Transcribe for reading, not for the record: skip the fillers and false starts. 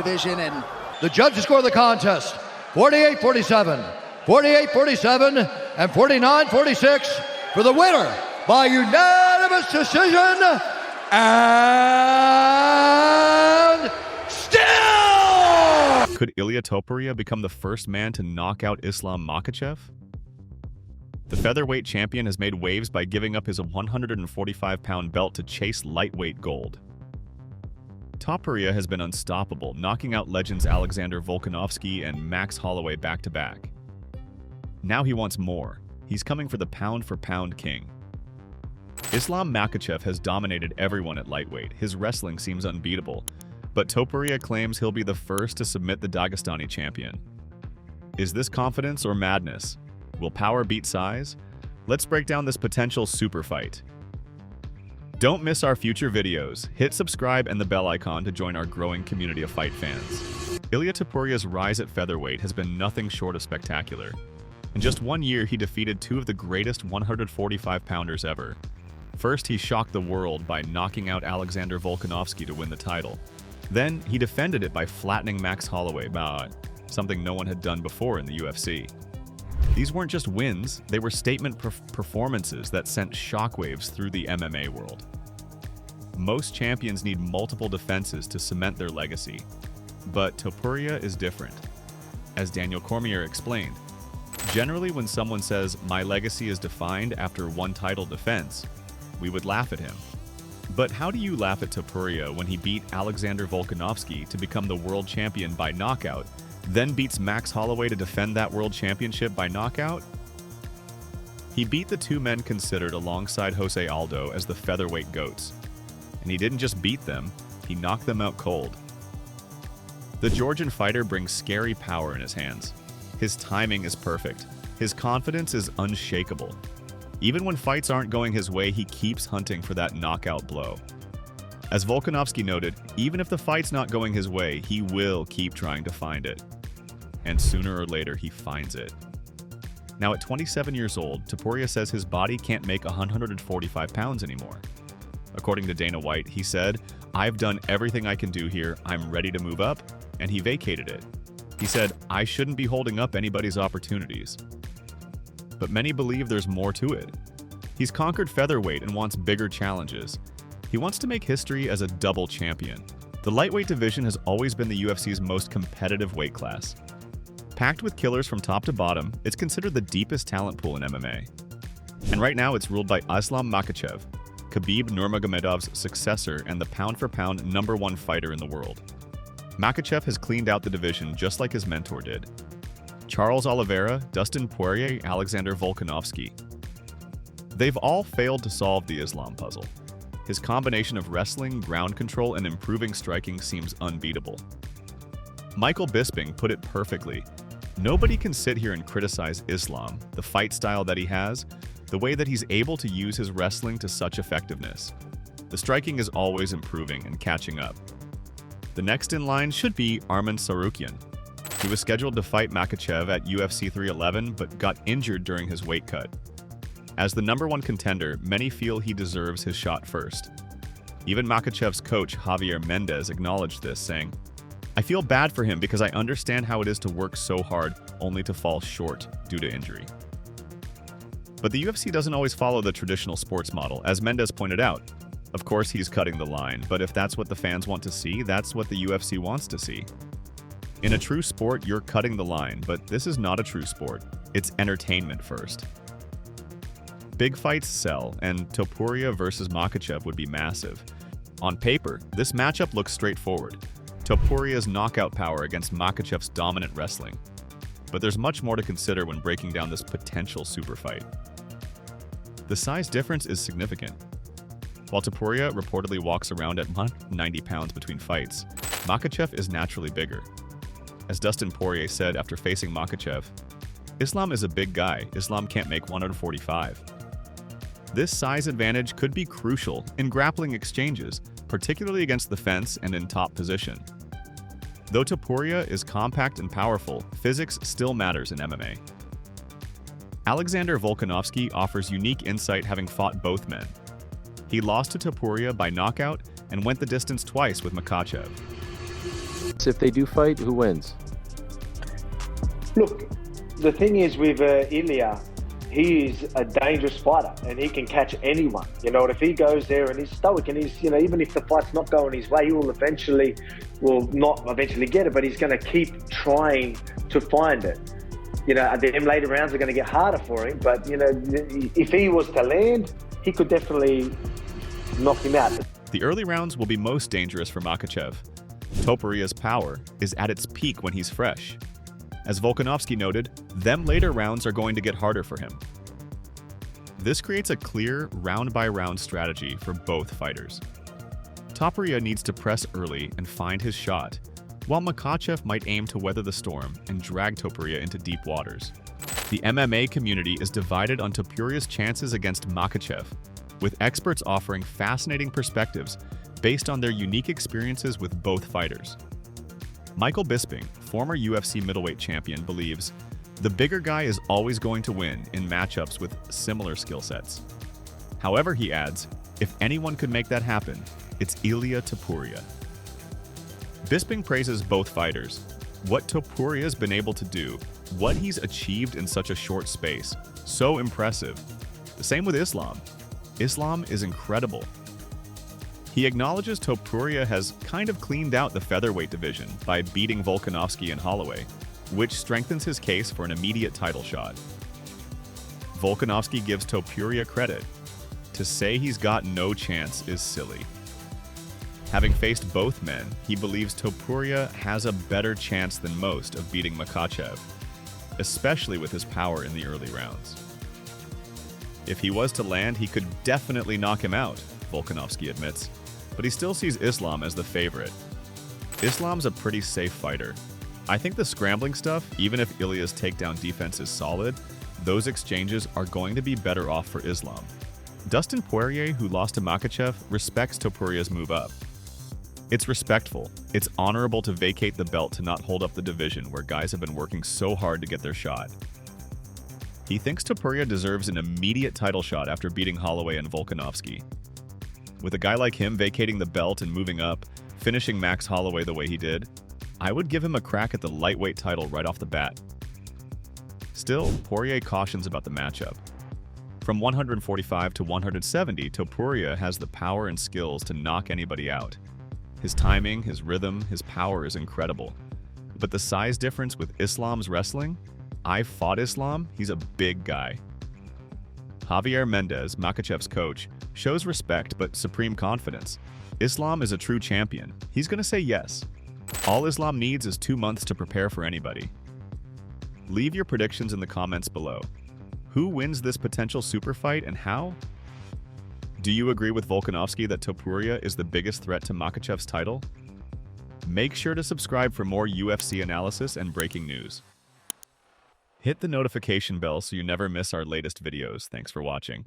division. And the judges score the contest 48-47, 48-47, and 49-46 for the winner by unanimous decision, and still! Could Ilia Topuria become the first man to knock out Islam Makhachev? The featherweight champion has made waves by giving up his 145-pound belt to chase lightweight gold. Topuria has been unstoppable, knocking out legends Alexander Volkanovski and Max Holloway back-to-back. Now he wants more. He's coming for the pound-for-pound king. Islam Makhachev has dominated everyone at lightweight. His wrestling seems unbeatable, but Topuria claims he'll be the first to submit the Dagestani champion. Is this confidence or madness? Will power beat size? Let's break down this potential super fight. Don't miss our future videos. Hit subscribe and the bell icon to join our growing community of fight fans. Ilia Topuria's rise at featherweight has been nothing short of spectacular. In just 1 year, he defeated two of the greatest 145-pounders ever. First, he shocked the world by knocking out Alexander Volkanovski to win the title. Then, he defended it by flattening Max Holloway, something no one had done before in the UFC. These weren't just wins, they were statement performances that sent shockwaves through the MMA world. Most champions need multiple defenses to cement their legacy, but Topuria is different. As Daniel Cormier explained, generally when someone says, "My legacy is defined after one title defense," we would laugh at him. But how do you laugh at Topuria when he beat Alexander Volkanovski to become the world champion by knockout, then beats Max Holloway to defend that world championship by knockout? He beat the two men considered alongside Jose Aldo as the featherweight GOATs. And he didn't just beat them, he knocked them out cold. The Georgian fighter brings scary power in his hands. His timing is perfect. His confidence is unshakable. Even when fights aren't going his way, he keeps hunting for that knockout blow. As Volkanovski noted, even if the fight's not going his way, he will keep trying to find it. And sooner or later, he finds it. Now at 27 years old, Topuria says his body can't make 145 pounds anymore. According to Dana White, he said, "I've done everything I can do here, I'm ready to move up," and he vacated it. He said, "I shouldn't be holding up anybody's opportunities." But many believe there's more to it. He's conquered featherweight and wants bigger challenges. He wants to make history as a double champion. The lightweight division has always been the UFC's most competitive weight class. Packed with killers from top to bottom, it's considered the deepest talent pool in MMA. And right now it's ruled by Islam Makhachev, Khabib Nurmagomedov's successor and the pound-for-pound #1 fighter in the world. Makhachev has cleaned out the division just like his mentor did. Charles Oliveira, Dustin Poirier, Alexander Volkanovski. They've all failed to solve the Islam puzzle. His combination of wrestling, ground control, and improving striking seems unbeatable. Michael Bisping put it perfectly. Nobody can sit here and criticize Islam, the fight style that he has, the way that he's able to use his wrestling to such effectiveness. The striking is always improving and catching up. The next in line should be Arman Tsarukyan. He was scheduled to fight Makhachev at UFC 311, but got injured during his weight cut. As the #1 contender, many feel he deserves his shot first. Even Makhachev's coach, Javier Mendez, acknowledged this, saying, "I feel bad for him because I understand how it is to work so hard only to fall short due to injury." But the UFC doesn't always follow the traditional sports model, as Mendez pointed out. Of course, he's cutting the line, but if that's what the fans want to see, that's what the UFC wants to see. In a true sport, you're cutting the line, but this is not a true sport. It's entertainment first. Big fights sell, and Topuria versus Makhachev would be massive. On paper, this matchup looks straightforward. Topuria's knockout power against Makhachev's dominant wrestling. But there's much more to consider when breaking down this potential super fight. The size difference is significant. While Topuria reportedly walks around at 90 pounds between fights, Makhachev is naturally bigger. As Dustin Poirier said after facing Makhachev, "Islam is a big guy. Islam can't make 145. This size advantage could be crucial in grappling exchanges, particularly against the fence and in top position. Though Topuria is compact and powerful, physics still matters in MMA. Alexander Volkanovski offers unique insight having fought both men. He lost to Topuria by knockout and went the distance twice with Makhachev. If they do fight, who wins? Look, the thing is with Ilia, he is a dangerous fighter and he can catch anyone. You know, if he goes there and he's stoic and he's, you know, even if the fight's not going his way, he will not eventually get it, but he's going to keep trying to find it. You know, them later rounds are going to get harder for him, but, you know, if he was to land, he could definitely knock him out. The early rounds will be most dangerous for Makhachev. Topuria's power is at its peak when he's fresh. As Volkanovski noted, them later rounds are going to get harder for him. This creates a clear round-by-round strategy for both fighters. Topuria needs to press early and find his shot, while Makhachev might aim to weather the storm and drag Topuria into deep waters. The MMA community is divided on Topuria's chances against Makhachev, with experts offering fascinating perspectives based on their unique experiences with both fighters. Michael Bisping, former UFC middleweight champion, believes the bigger guy is always going to win in matchups with similar skill sets. However, he adds, if anyone could make that happen, it's Ilia Topuria. Bisping praises both fighters. What Topuria's been able to do, what he's achieved in such a short space, so impressive. The same with Islam. Islam is incredible. He acknowledges Topuria has kind of cleaned out the featherweight division by beating Volkanovski and Holloway, which strengthens his case for an immediate title shot. Volkanovski gives Topuria credit. To say he's got no chance is silly. Having faced both men, he believes Topuria has a better chance than most of beating Makhachev, especially with his power in the early rounds. If he was to land, he could definitely knock him out, Volkanovski admits, but he still sees Islam as the favorite. Islam's a pretty safe fighter. I think the scrambling stuff, even if Ilia's takedown defense is solid, those exchanges are going to be better off for Islam. Dustin Poirier, who lost to Makhachev, respects Topuria's move up. It's respectful. It's honorable to vacate the belt to not hold up the division where guys have been working so hard to get their shot. He thinks Topuria deserves an immediate title shot after beating Holloway and Volkanovski. With a guy like him vacating the belt and moving up, finishing Max Holloway the way he did, I would give him a crack at the lightweight title right off the bat. Still, Poirier cautions about the matchup. From 145 to 170, Topuria has the power and skills to knock anybody out. His timing, his rhythm, his power is incredible. But the size difference with Islam's wrestling? I've fought Islam, he's a big guy. Javier Mendez, Makhachev's coach, shows respect but supreme confidence. Islam is a true champion. He's gonna say yes. All Islam needs is 2 months to prepare for anybody. Leave your predictions in the comments below. Who wins this potential super fight and how? Do you agree with Volkanovski that Topuria is the biggest threat to Makhachev's title? Make sure to subscribe for more UFC analysis and breaking news. Hit the notification bell so you never miss our latest videos. Thanks for watching.